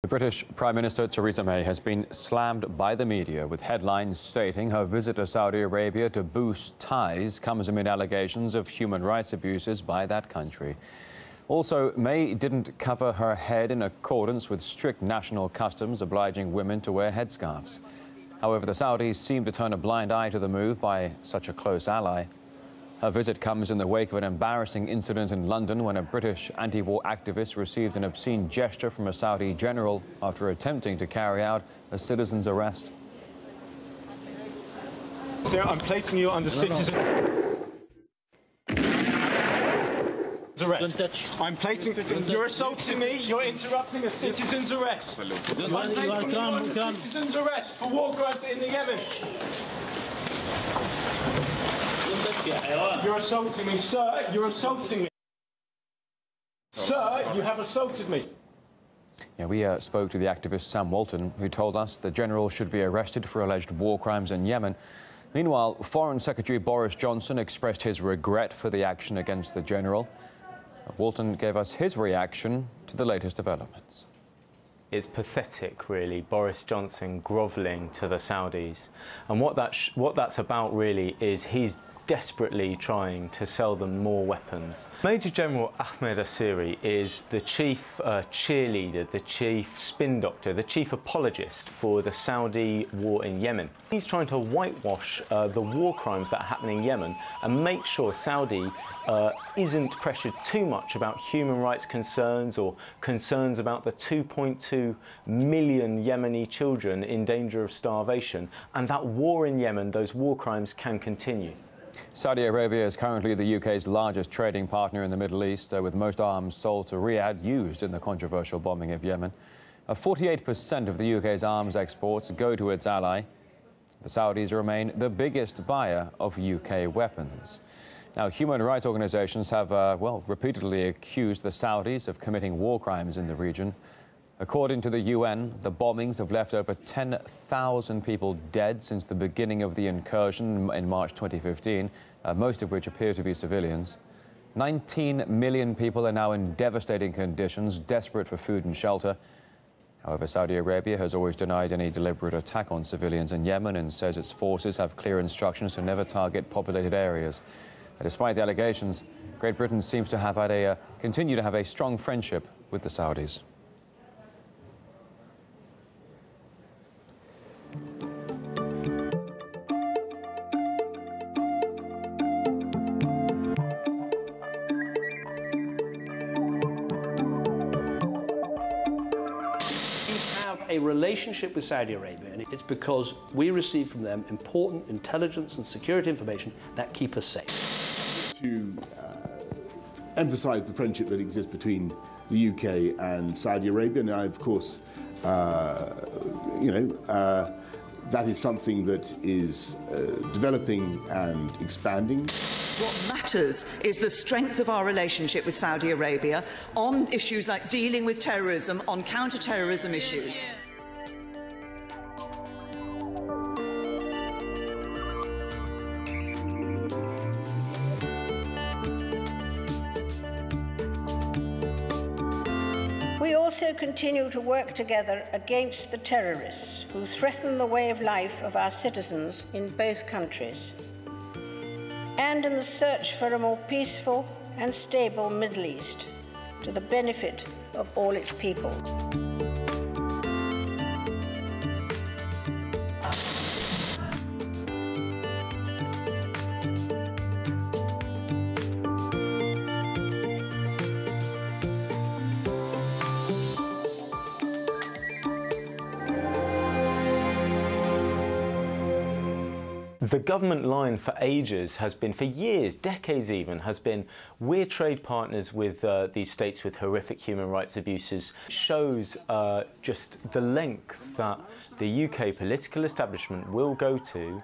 The British Prime Minister Theresa May has been slammed by the media with headlines stating her visit to Saudi Arabia to boost ties comes amid allegations of human rights abuses by that country. Also, May didn't cover her head in accordance with strict national customs obliging women to wear headscarves. However, the Saudis seem to turn a blind eye to the move by such a close ally. Her visit comes in the wake of an embarrassing incident in London when a British anti-war activist received an obscene gesture from a Saudi general after attempting to carry out a citizen's arrest. Sir, I'm placing you under citizen's arrest. I'm placing... You're assaulting me. You're interrupting a citizen's arrest. I'm placing you under citizen's arrest for war crimes in the Yemen. You're assaulting me, sir. You're assaulting me. Sir, you have assaulted me. Yeah, we spoke to the activist Sam Walton, who told us the general should be arrested for alleged war crimes in Yemen. Meanwhile, Foreign Secretary Boris Johnson expressed his regret for the action against the general. Walton gave us his reaction to the latest developments. It's pathetic, really, Boris Johnson grovelling to the Saudis. And what that's about, really, is he's desperately trying to sell them more weapons. Major General Ahmed Asiri is the chief cheerleader, the chief spin doctor, the chief apologist for the Saudi war in Yemen. He's trying to whitewash the war crimes that are happening in Yemen and make sure Saudi isn't pressured too much about human rights concerns or concerns about the 2.2 million Yemeni children in danger of starvation, and that war in Yemen, those war crimes, can continue. Saudi Arabia is currently the UK's largest trading partner in the Middle East, with most arms sold to Riyadh used in the controversial bombing of Yemen. 48% of the UK's arms exports go to its ally. The Saudis remain the biggest buyer of UK weapons. Now, human rights organisations have, repeatedly accused the Saudis of committing war crimes in the region. According to the UN, the bombings have left over 10,000 people dead since the beginning of the incursion in March 2015, most of which appear to be civilians. 19 million people are now in devastating conditions, desperate for food and shelter. However, Saudi Arabia has always denied any deliberate attack on civilians in Yemen and says its forces have clear instructions to never target populated areas. Despite the allegations, Great Britain seems to have continue to have a strong friendship with the Saudis. A relationship with Saudi Arabia, and it's because we receive from them important intelligence and security information that keep us safe. To emphasise the friendship that exists between the UK and Saudi Arabia, and of course, that is something that is developing and expanding. What matters is the strength of our relationship with Saudi Arabia on issues like dealing with terrorism, on counter-terrorism issues. We also continue to work together against the terrorists who threaten the way of life of our citizens in both countries, and in the search for a more peaceful and stable Middle East to the benefit of all its people. The government line for ages has been, for years, decades even, has been, we're trade partners with these states with horrific human rights abuses. It shows just the lengths that the UK political establishment will go to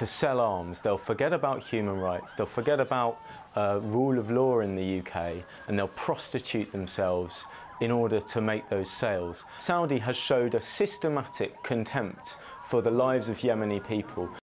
sell arms. They'll forget about human rights, they'll forget about rule of law in the UK, and they'll prostitute themselves in order to make those sales. Saudi has showed a systematic contempt for the lives of Yemeni people.